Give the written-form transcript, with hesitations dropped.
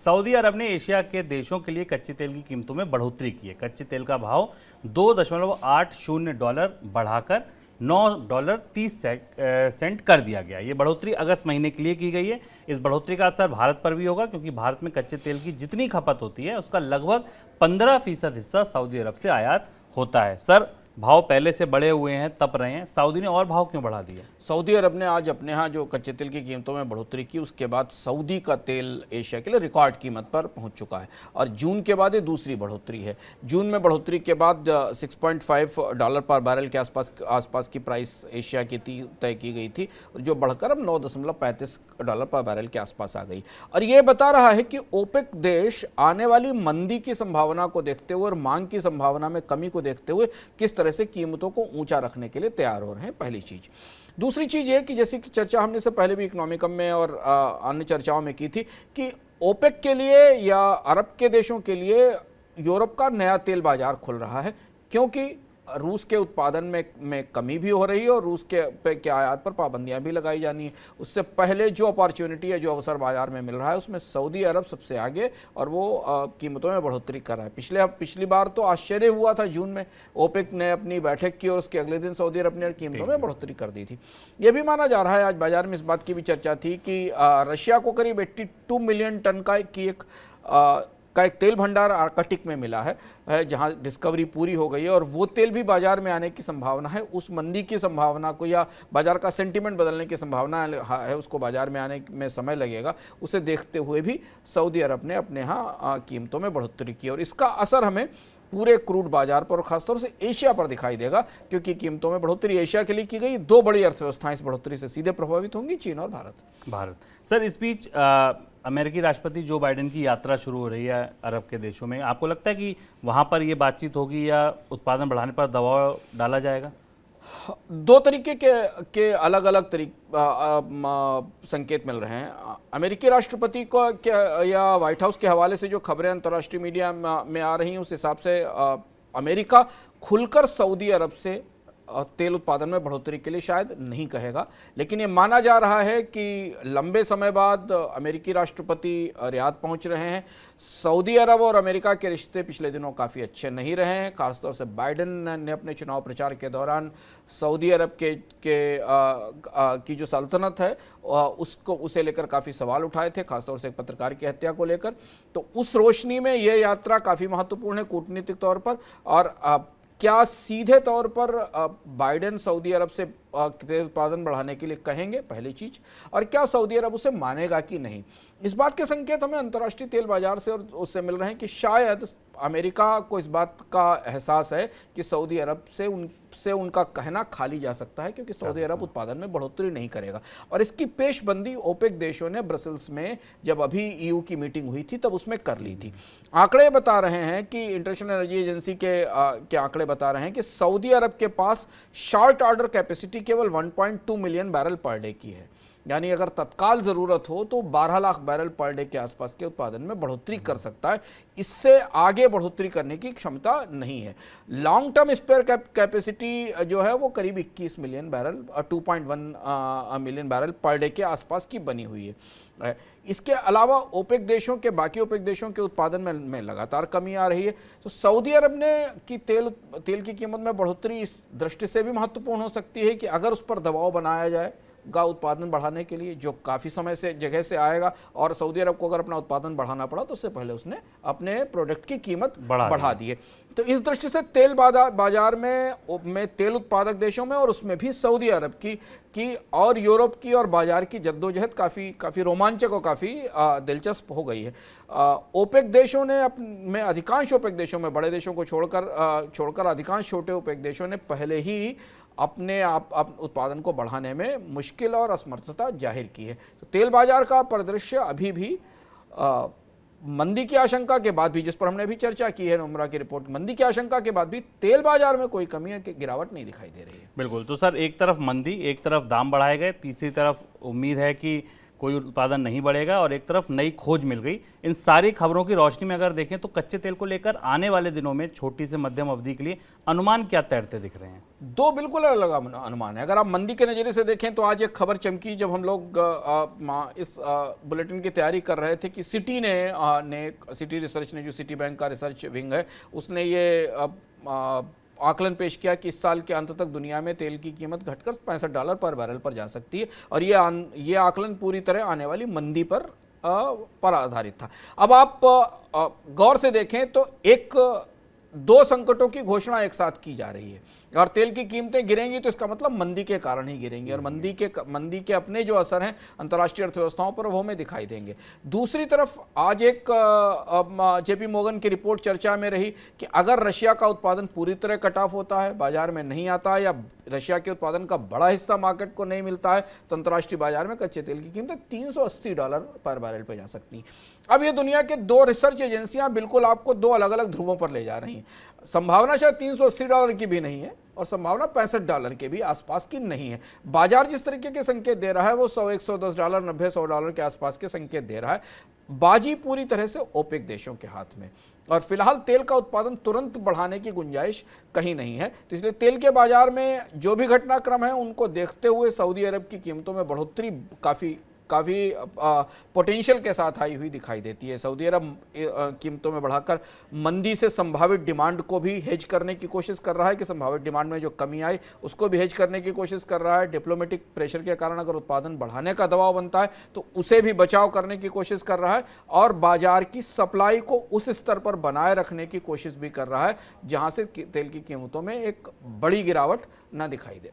Saudi अरब ने Asia के देशों के लिए कच्चे तेल की कीमतों में बढ़ोतरी की है। कच्चे तेल का भाव $2.80 बढ़ाकर $9.30 कर दिया गया। ये बढ़ोतरी अगस्त महीने के लिए की गई है। इस बढ़ोतरी का असर भारत पर भी होगा, क्योंकि भारत में कच्चे तेल की जितनी खपत होती है उसका लगभग 15% हिस्सा सऊदी अरब से आयात होता है। सर, भाव पहले से बढ़े हुए हैं, तप रहे हैं, सऊदी ने और भाव क्यों बढ़ा दिए? सऊदी अरब ने आज अपने यहाँ जो कच्चे तेल की कीमतों में बढ़ोतरी की, उसके बाद सऊदी का तेल एशिया के लिए रिकॉर्ड कीमत पर पहुंच चुका है और जून के बाद ये दूसरी बढ़ोतरी है। जून में बढ़ोतरी के बाद $6.5 पर बैरल के आसपास की प्राइस एशिया की तय की गई थी, जो बढ़कर अब $9.35 पर बैरल के आसपास आ गई। और ये बता रहा है कि ओपेक देश आने वाली मंदी की संभावना को देखते हुए और मांग की संभावना में कमी को देखते हुए किस तरह से कीमतों को ऊंचा रखने के लिए तैयार हो रहे हैं, पहली चीज। दूसरी चीज ये कि जैसे कि चर्चा हमने से पहले भी इकोनॉमिकम में और अन्य चर्चाओं में की थी कि ओपेक के लिए या अरब के देशों के लिए यूरोप का नया तेल बाजार खुल रहा है, क्योंकि रूस के उत्पादन में कमी भी हो रही है और रूस के आयात पर पाबंदियां भी लगाई जानी है। उससे पहले जो अपॉर्चुनिटी है, जो अवसर बाजार में मिल रहा है, उसमें सऊदी अरब सबसे आगे और वो कीमतों में बढ़ोतरी कर रहा है। पिछली बार तो आश्चर्य हुआ था, जून में ओपेक ने अपनी बैठक की और उसके अगले दिन सऊदी अरब ने कीमतों में बढ़ोतरी कर दी थी। यह भी माना जा रहा है, आज बाजार में इस बात की भी चर्चा थी कि रशिया को करीब 82 मिलियन टन का एक तेल भंडार आर्कटिक में मिला है, जहां डिस्कवरी पूरी हो गई है और वो तेल भी बाजार में आने की संभावना है। उस मंदी की संभावना को या बाजार का सेंटीमेंट बदलने की संभावना है, उसको बाजार में आने में समय लगेगा। उसे देखते हुए भी सऊदी अरब ने अपने यहाँ कीमतों में बढ़ोतरी की और इसका असर हमें पूरे क्रूड बाजार पर और खासतौर से एशिया पर दिखाई देगा, क्योंकि कीमतों में बढ़ोतरी एशिया के लिए की गई। दो बड़ी अर्थव्यवस्थाएं इस बढ़ोतरी से सीधे प्रभावित होंगी, चीन और भारत। सर, इस बीच अमेरिकी राष्ट्रपति जो बाइडेन की यात्रा शुरू हो रही है अरब के देशों में, आपको लगता है कि वहां पर ये बातचीत होगी या उत्पादन बढ़ाने पर दबाव डाला जाएगा? दो तरीके के अलग अलग संकेत मिल रहे हैं। अमेरिकी राष्ट्रपति को या व्हाइट हाउस के हवाले से जो खबरें अंतर्राष्ट्रीय मीडिया में आ रही हैं, उस हिसाब से अमेरिका खुलकर सऊदी अरब से तेल उत्पादन में बढ़ोतरी के लिए शायद नहीं कहेगा, लेकिन ये माना जा रहा है कि लंबे समय बाद अमेरिकी राष्ट्रपति रियाद पहुंच रहे हैं। सऊदी अरब और अमेरिका के रिश्ते पिछले दिनों काफ़ी अच्छे नहीं रहे हैं। खासतौर से बाइडेन ने अपने चुनाव प्रचार के दौरान सऊदी अरब की जो सल्तनत है उसे लेकर काफ़ी सवाल उठाए थे, खासतौर से एक पत्रकार की हत्या को लेकर। तो उस रोशनी में यह यात्रा काफ़ी महत्वपूर्ण है कूटनीतिक तौर पर। और क्या सीधे तौर पर बाइडेन सऊदी अरब से तेल उत्पादन बढ़ाने के लिए कहेंगे, पहली चीज, और क्या सऊदी अरब उसे मानेगा कि नहीं, इस बात के संकेत हमें अंतर्राष्ट्रीय तेल बाजार से और उससे मिल रहे हैं कि शायद अमेरिका को इस बात का एहसास है कि सऊदी अरब से उनका कहना खाली जा सकता है, क्योंकि सऊदी अरब उत्पादन में बढ़ोतरी नहीं करेगा। और इसकी पेशबंदी ओपेक देशों ने ब्रसेल्स में जब अभी ईयू की मीटिंग हुई थी तब उसमें कर ली थी। आंकड़े बता रहे हैं कि इंटरनेशनल एनर्जी एजेंसी के आंकड़े बता रहे हैं कि सऊदी अरब के पास शॉर्ट ऑर्डर कैपेसिटी केवल 1.2 मिलियन बैरल पर डे की है, यानी अगर तत्काल ज़रूरत हो तो 12 लाख बैरल पर डे के आसपास के उत्पादन में बढ़ोतरी कर सकता है। इससे आगे बढ़ोतरी करने की क्षमता नहीं है। लॉन्ग टर्म स्पेयर कैपेसिटी जो है वो करीब 21 million barrel 2.1 million barrel per day के आसपास की बनी हुई है। इसके अलावा ओपेक देशों के बाकी ओपेक देशों के उत्पादन में लगातार कमी आ रही है। तो सऊदी अरब ने की तेल की कीमत में बढ़ोतरी इस दृष्टि से भी महत्वपूर्ण हो सकती है कि अगर उस पर दबाव बनाया जाए उत्पादन बढ़ाने के लिए, जो काफ़ी समय से जगह से आएगा, और सऊदी अरब को अगर अपना उत्पादन बढ़ाना पड़ा तो उससे पहले उसने अपने प्रोडक्ट की कीमत बढ़ा दी है। तो इस दृष्टि से तेल बाजार में तेल उत्पादक देशों में और उसमें भी सऊदी अरब की और यूरोप की और बाजार की जद्दोजहद काफ़ी रोमांचक और काफ़ी दिलचस्प हो गई है। ओपेक देशों ने अधिकांश ओपेक देशों में, बड़े देशों को छोड़कर अधिकांश छोटे ओपेक देशों ने पहले ही अपने आप उत्पादन को बढ़ाने में मुश्किल और असमर्थता जाहिर की है। तो तेल बाजार का परिदृश्य अभी भी मंदी की आशंका के बाद भी, जिस पर हमने भी चर्चा की है नुम्रा की रिपोर्ट, मंदी की आशंका के बाद भी तेल बाजार में कोई कमी है, गिरावट नहीं दिखाई दे रही है। बिल्कुल। तो सर, एक तरफ मंदी, एक तरफ दाम बढ़ाए गए, तीसरी तरफ उम्मीद है कि कोई उत्पादन नहीं बढ़ेगा और एक तरफ नई खोज मिल गई। इन सारी खबरों की रोशनी में अगर देखें तो कच्चे तेल को लेकर आने वाले दिनों में छोटी से मध्यम अवधि के लिए अनुमान क्या तैरते दिख रहे हैं? दो बिल्कुल अलग अनुमान है। अगर आप मंदी के नज़रिए से देखें तो आज एक खबर चमकी जब हम लोग इस बुलेटिन की तैयारी कर रहे थे कि सिटी रिसर्च ने, जो सिटी बैंक का रिसर्च विंग है, उसने ये आकलन पेश किया कि इस साल के अंत तक दुनिया में तेल की कीमत घटकर $65 पर बैरल पर जा सकती है। और ये आकलन पूरी तरह आने वाली मंदी पर आधारित था। अब आप गौर से देखें तो दो संकटों की घोषणा एक साथ की जा रही है और तेल की कीमतें गिरेंगी तो इसका मतलब मंदी के कारण ही गिरेंगी और मंदी के अपने जो असर हैं अंतर्राष्ट्रीय अर्थव्यवस्थाओं पर वो हमें दिखाई देंगे। दूसरी तरफ आज एक जेपी मोर्गन की रिपोर्ट चर्चा में रही कि अगर रशिया का उत्पादन पूरी तरह कट ऑफ होता है, बाजार में नहीं आता है या रशिया के उत्पादन का बड़ा हिस्सा मार्केट को नहीं मिलता है तो अंतर्राष्ट्रीय बाजार में कच्चे तेल की कीमतें $380 पर बैरल पर जा सकती हैं। अब ये दुनिया के दो रिसर्च एजेंसियां बिल्कुल आपको दो अलग अलग ध्रुवों पर ले जा रही हैं। संभावना शायद $380 की भी नहीं है और संभावना $65 के भी आसपास की नहीं है। बाजार जिस तरीके के संकेत दे रहा है वो $100, $110, $90, $100 के आसपास के संकेत दे रहा है। बाजी पूरी तरह से ओपेक देशों के हाथ में और फिलहाल तेल का उत्पादन तुरंत बढ़ाने की गुंजाइश कहीं नहीं है। तो इसलिए तेल के बाजार में जो भी घटनाक्रम है उनको देखते हुए सऊदी अरब की कीमतों में बढ़ोतरी काफ़ी पोटेंशियल के साथ आई हुई दिखाई देती है। सऊदी अरब कीमतों में बढ़ाकर मंदी से संभावित डिमांड को भी हेज करने की कोशिश कर रहा है कि संभावित डिमांड में जो कमी आई उसको भी हेज करने की कोशिश कर रहा है। डिप्लोमेटिक प्रेशर के कारण अगर उत्पादन बढ़ाने का दबाव बनता है तो उसे भी बचाव करने की कोशिश कर रहा है और बाजार की सप्लाई को उस स्तर पर बनाए रखने की कोशिश भी कर रहा है जहां से तेल की कीमतों में एक बड़ी गिरावट न दिखाई दे।